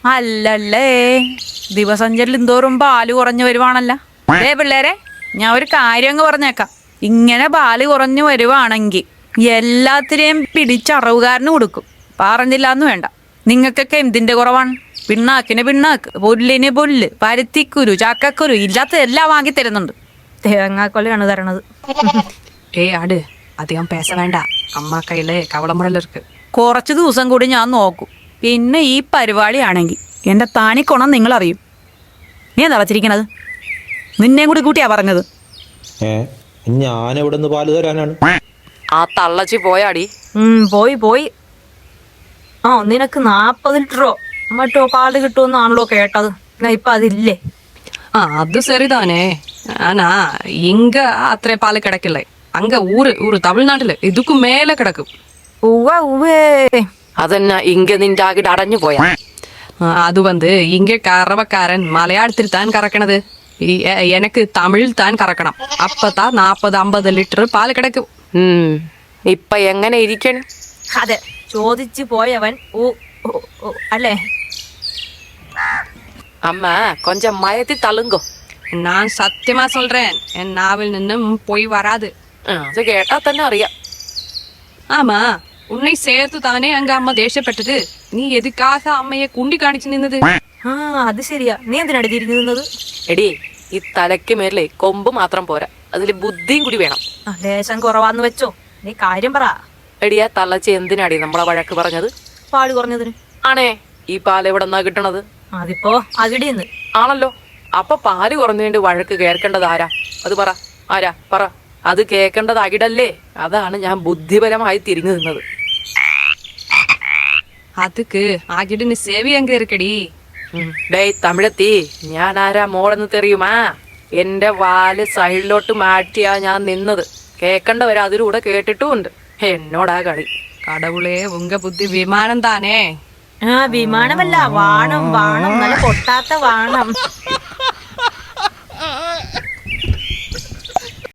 അല്ലല്ലേ, ദിവസം ചെല്ലുന്തോറും പാല് കുറഞ്ഞു വരുവാണല്ല. അതേ പിള്ളേരെ, ഞാൻ ഒരു കാര്യം അങ്ങ് പറഞ്ഞേക്കാം. ഇങ്ങനെ പാല് കുറഞ്ഞു വരുവാണെങ്കിൽ എല്ലാത്തിനെയും പിടിച്ചറവുകാരന് കൊടുക്കും. പറഞ്ഞില്ലാന്ന് വേണ്ട. നിങ്ങൾക്കൊക്കെ എന്തിന്റെ കുറവാണ്? പിണ്ണാക്കിന് പിണ്ണാക്ക്, പുല്ലിന് പുല്ല്, പരുത്തിക്കുരു, ചക്കക്കുരു, ഇല്ലാത്ത എല്ലാം വാങ്ങി തരുന്നുണ്ട്. തേങ്ങാക്കൊലയാണ് തരണത്. ആട് അധികം പേസ വേണ്ട. അമ്മ കയ്യില് കവളമുറല് ഇருக்கு. കുറച്ച് ദിവസം കൂടി ഞാൻ നോക്കും. പിന്നെ ഈ പരിപാടിയാണെങ്കിൽ എന്റെ താണിക്കുണം നിങ്ങൾ അറിയും. നീ എന്താ വച്ചിരിക്കണത്? നിന്നെയും കൂടി കൂട്ടിയാ പറഞ്ഞത്. ഞാൻ എവിടെ നിന്ന് പാല് തരാനാണ്? ആ തള്ളച്ചി പോയാടി. പോയി പോയി. നിനക്ക് 40 ലിറ്ററോ മറ്റോ പാല് കിട്ടുമെന്നാണല്ലോ കേട്ടത്. ഇപ്പൊ അതില്ലേ? அது சரிதானே. ஆனா இங்க அத்தனை பால் கிடைக்கல. அங்க ஊரு தமிழ்நாட்டுல இதுக்கும் மேல கிடக்கும். അതെന്നാ ഇങ്ക നിന്റെ ആകിട്ട് അടഞ്ഞു പോയാ? அது இங்க கறவக்காரன் மலையாளத்தில் தான் கறக்கണത്. எனக்கு தமிழில் தான் கறക്കണം. அப்பதான் 40-50 ലിറ്റർ പാല് കിടക്കും. ഇപ്പൊ എങ്ങനെ ഇരിക്കണം? അതെ, ചോദിച്ചു പോയവൻ അല്ലേ? അമ്മ കൊഞ്ചം മയത്തി തളുങ്കോ. நான் சத்தியமா சொல்றேன், என் நாவில் நின்னும் போய் வராது. അത് കേട്ടാ തന്നെ അറിയാം. ஆமா, உன்னை சேர்த்து தானே அங்க அம்மா தேசப்பட்டது. നീ എതുക്കാக അമ്മയെ കുണ്ടി കാണിച്ചു നിന്നത്? അത് ശരിയാ. നീ എന്തിനാണ് തിരിഞ്ഞു നിന്നത്? എടി, ഈ തലയ്ക്ക് മേലെ കൊമ്പ് മാത്രം പോരാ, അതില് ബുദ്ധിയും കൂടി വേണം. ലേശം കുറവാന്ന് വെച്ചോ. നീ കാര്യം പറ. എടിയാ തള്ളച്ചി എന്തിനാടി നമ്മളെ വഴക്ക് പറഞ്ഞത്? പാല് കുറഞ്ഞതിന്. ആണേ, ഈ പാല് എവിടെന്നാ കിട്ടണത്? അതിപ്പോ അകിടിന്ന്. ആണല്ലോ. അപ്പൊ പാല് കുറഞ്ഞതിന്റെ വഴക്ക് കേൾക്കേണ്ടത് ആരാ? അത് പറ. ആരാ പറ. അത് കേൾക്കേണ്ടത് അകിടല്ലേ? അതാണ് ഞാൻ ബുദ്ധിപരമായി തിരിഞ്ഞു നിന്നത്. அதுக்கு ஆகிடுன்னு சேவி அங்க இருக்கடி. ഡേയ് തമിഴത്തി, ഞാൻ ആരാ മോളെന്ന് തെറിയുമാ? എന്റെ വാല് സൈഡിലോട്ട് മാറ്റിയാ ഞാൻ നിന്നത്. കേക്കണ്ടവര് അതിലൂടെ കേട്ടിട്ടുമുണ്ട്. എന്നോടാ കളി. கடவுளே, உங்க புத்தி விமானம் தானே. വിമാനമല്ല, വാണം. വാണം, നല്ല പൊട്ടാത്ത വാണം.